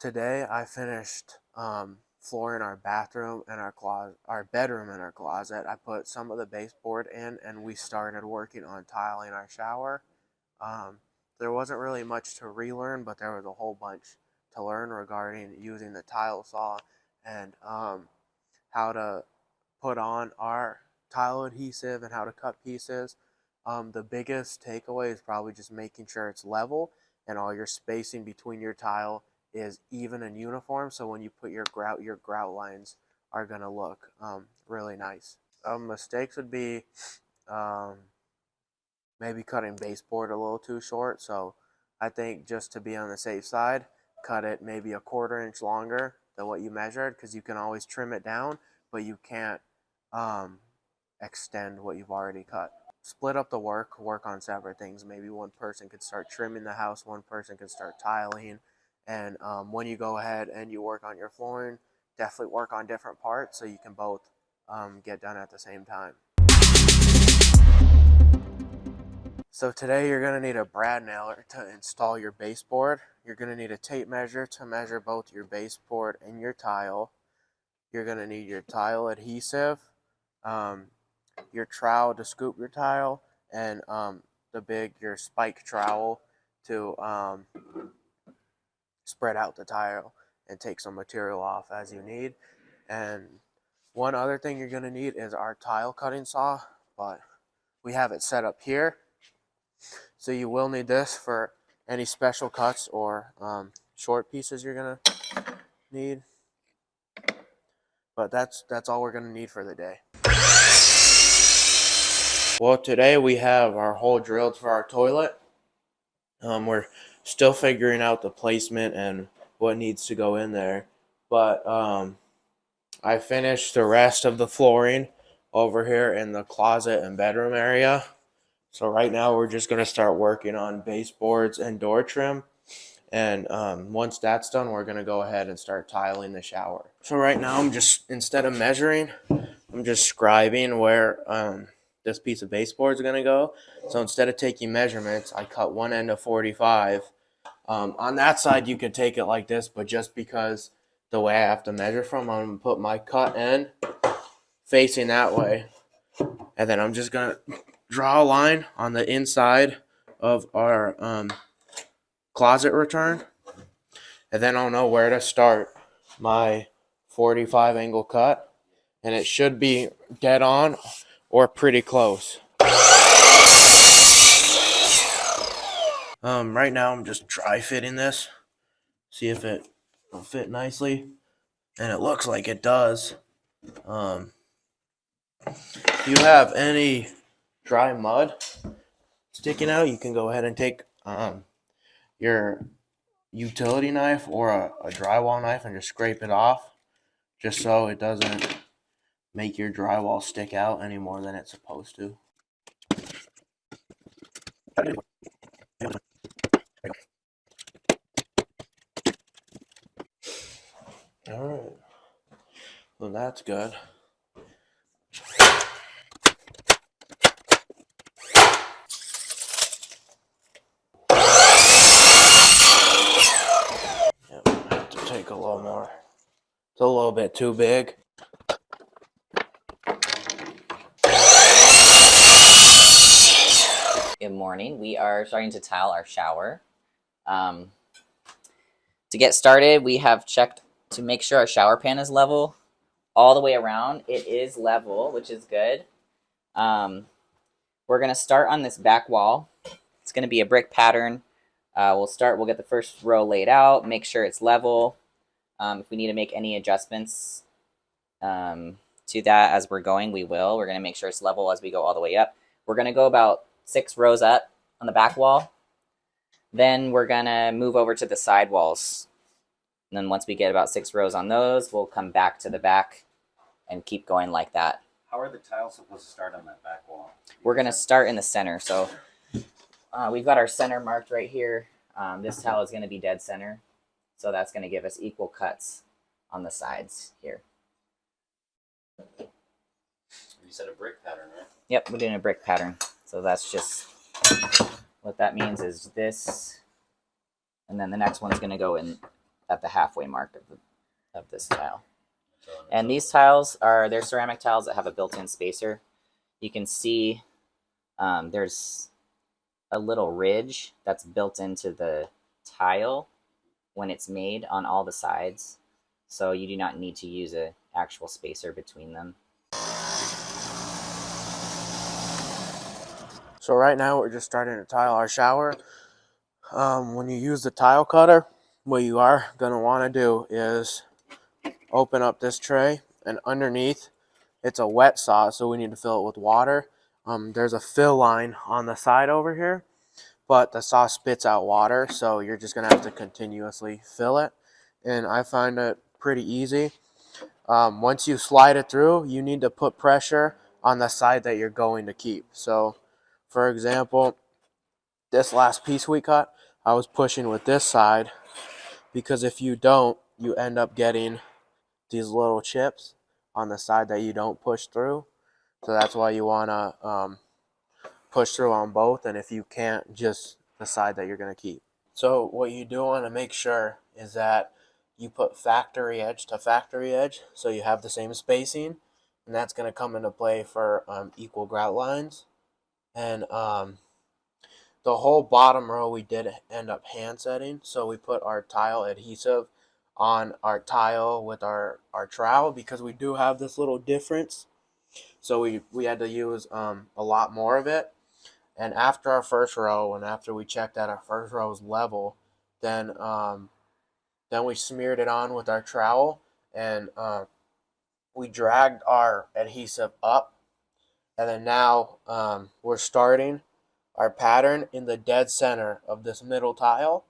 Today I finished flooring our bathroom and our bedroom and our closet. I put some of the baseboard in, and we started working on tiling our shower. Um, there wasn't really much to relearn, but there was a whole bunch to learn regarding using the tile saw and how to put on our tile adhesive and how to cut pieces. The biggest takeaway is probably just making sure it's level and all your spacing between your tile is even and uniform, so when you put your grout lines are going to look really nice. Mistakes would be maybe cutting baseboard a little too short, so I think just to be on the safe side, cut it maybe a 1/4 inch longer than what you measured, because you can always trim it down, but you can't extend what you've already cut. Split up the work on separate things. Maybe one person could start trimming the house, one person could start tiling, and when you go ahead and you work on your flooring, definitely work on different parts so you can both get done at the same time. So today you're going to need a brad nailer to install your baseboard. You're going to need a tape measure to measure both your baseboard and your tile. You're going to need your tile adhesive, your trowel to scoop your tile, and your spike trowel to spread out the tile and take some material off as you need. And one other thing you're going to need is our tile cutting saw, but we have it set up here. So you will need this for any special cuts or short pieces you're going to need. But that's all we're going to need for the day. Well, today we have our hole drilled for our toilet. We're still figuring out the placement and what needs to go in there. But I finished the rest of the flooring over here in the closet and bedroom area. So right now we're just going to start working on baseboards and door trim. And once that's done, we're going to go ahead and start tiling the shower. So right now instead of measuring, I'm just scribing where this piece of baseboard is going to go. So instead of taking measurements, I cut one end of 45. On that side, you could take it like this, but just because the way I have to measure from, I'm going to put my cut end facing that way. And then I'm just going to draw a line on the inside of our closet return. And then I'll know where to start my 45 angle cut. And it should be dead on or pretty close. Right now I'm just dry fitting this. See if it will fit nicely. And it looks like it does. If you have any dry mud sticking out, you can go ahead and take your utility knife or a drywall knife and just scrape it off, just so it doesn't make your drywall stick out any more than it's supposed to. All right, well, that's good. Yep, I have to take a little more. It's a little bit too big. Good morning. We are starting to tile our shower. To get started, we have checked to make sure our shower pan is level all the way around. It is level, which is good. We're going to start on this back wall. It's going to be a brick pattern. We'll get the first row laid out, make sure it's level. If we need to make any adjustments to that as we're going, we will. We're going to make sure it's level as we go all the way up. We're going to go about 6 rows up on the back wall. Then we're going to move over to the side walls. And then once we get about 6 rows on those, we'll come back to the back and keep going like that. How are the tiles supposed to start on that back wall? We're going to start in the center. So we've got our center marked right here. This tile is going to be dead center. So that's going to give us equal cuts on the sides here. You said a brick pattern, right? Yep, we're doing a brick pattern. So that's just what that means is this. And then the next one's going to go in at the halfway mark of this tile. And these tiles they're ceramic tiles that have a built-in spacer. You can see there's a little ridge that's built into the tile when it's made on all the sides. So you do not need to use an actual spacer between them. So right now we're just starting to tile our shower. When you use the tile cutter, what you are going to want to do is open up this tray, and underneath it's a wet saw, so we need to fill it with water. There's a fill line on the side over here, but the saw spits out water, so you're just going to have to continuously fill it. And I find it pretty easy. Once you slide it through, you need to put pressure on the side that you're going to keep. So for example, this last piece we cut, I was pushing with this side, because if you don't, you end up getting these little chips on the side that you don't push through. So that's why you want to push through on both, and if you can't, just the side that you're going to keep. So what you do want to make sure is that you put factory edge to factory edge, so you have the same spacing, and that's going to come into play for equal grout lines. And the whole bottom row we did end up hand setting, so we put our tile adhesive on our tile with our trowel, because we do have this little difference, so we had to use a lot more of it. And after our first row, and after we checked that our first row was level, then we smeared it on with our trowel, and we dragged our adhesive up, and then now we're starting our pattern in the dead center of this middle tile,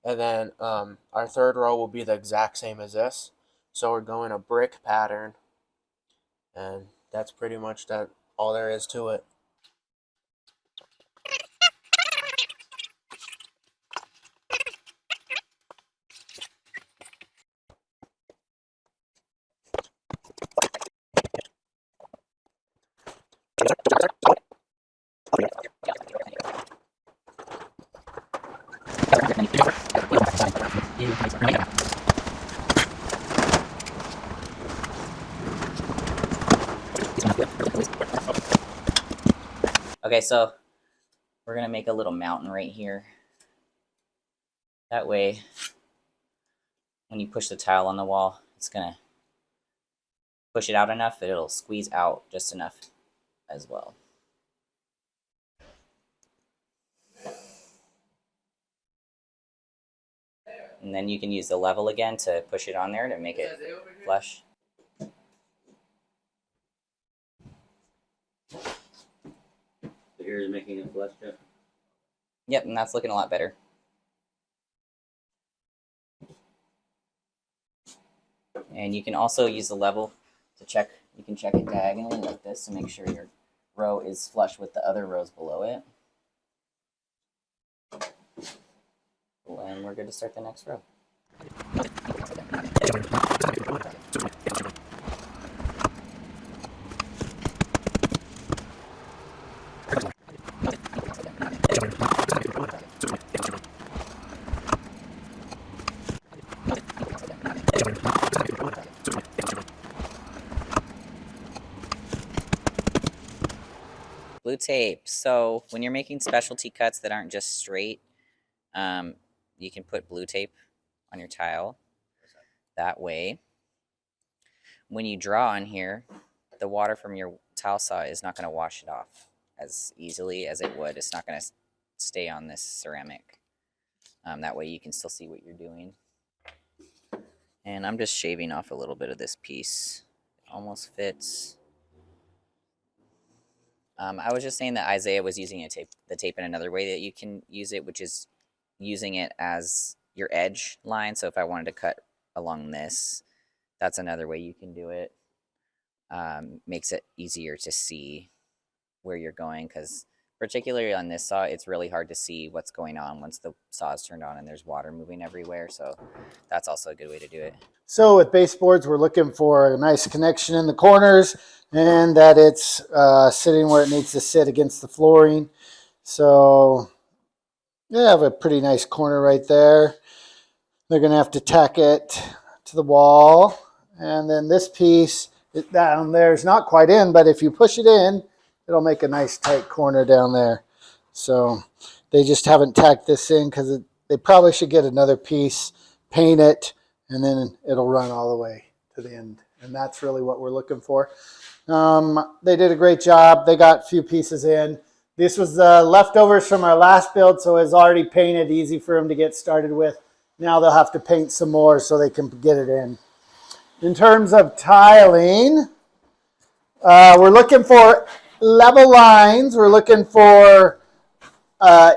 and then our third row will be the exact same as this. So we're going a brick pattern, and that's pretty much all there is to it. Okay, so we're going to make a little mountain right here. That way, when you push the tile on the wall, it's going to push it out enough that it'll squeeze out just enough as well. And then you can use the level again to push it on there to make it flush. Here's making it flush, Jeff. Yep, and that's looking a lot better. And you can also use the level to check. You can check it diagonally like this to make sure your row is flush with the other rows below it. And we're good to start the next row. Blue tape. So when you're making specialty cuts that aren't just straight, you can put blue tape on your tile. That way, when you draw on here, the water from your tile saw is not going to wash it off as easily as it would. It's not going to stay on this ceramic. That way you can still see what you're doing. And I'm just shaving off a little bit of this piece. It almost fits. I was just saying that Isaiah was using the tape in another way that you can use it, which is using it as your edge line. So if I wanted to cut along this, that's another way you can do it. Makes it easier to see where you're going, because particularly on this saw, it's really hard to see what's going on once the saw is turned on and there's water moving everywhere. So that's also a good way to do it. So with baseboards, we're looking for a nice connection in the corners and that it's sitting where it needs to sit against the flooring. So you have a pretty nice corner right there. They're going to have to tack it to the wall. And then this piece down there is not quite in, but if you push it in, it'll make a nice tight corner down there. So they just haven't tacked this in because they probably should get another piece, paint it, and then it'll run all the way to the end. And that's really what we're looking for. They did a great job. They got a few pieces in. This was the leftovers from our last build, so it's already painted, easy for them to get started with. Now they'll have to paint some more so they can get it in. In terms of tiling, we're looking for level lines. We're looking for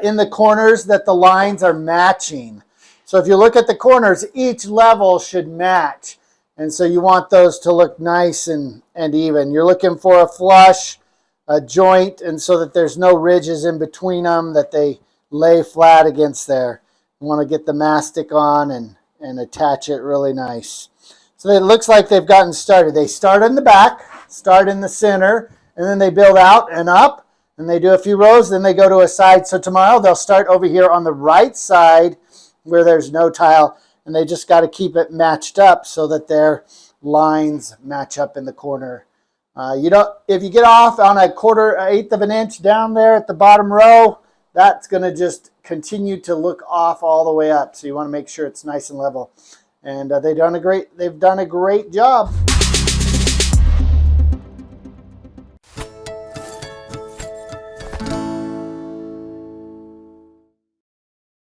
in the corners that the lines are matching. So if you look at the corners, each level should match. And so you want those to look nice and even. You're looking for a flush, a joint, and so that there's no ridges in between them, that they lay flat against there. You want to get the mastic on and attach it really nice. So it looks like they've gotten started. They start in the back, start in the center, and then they build out and up, and they do a few rows, then they go to a side. So tomorrow they'll start over here on the right side where there's no tile, and they just got to keep it matched up so that their lines match up in the corner. If you get off on a 1/4 of an inch down there at the bottom row, that's going to just continue to look off all the way up. So you want to make sure it's nice and level. And they've done a great job.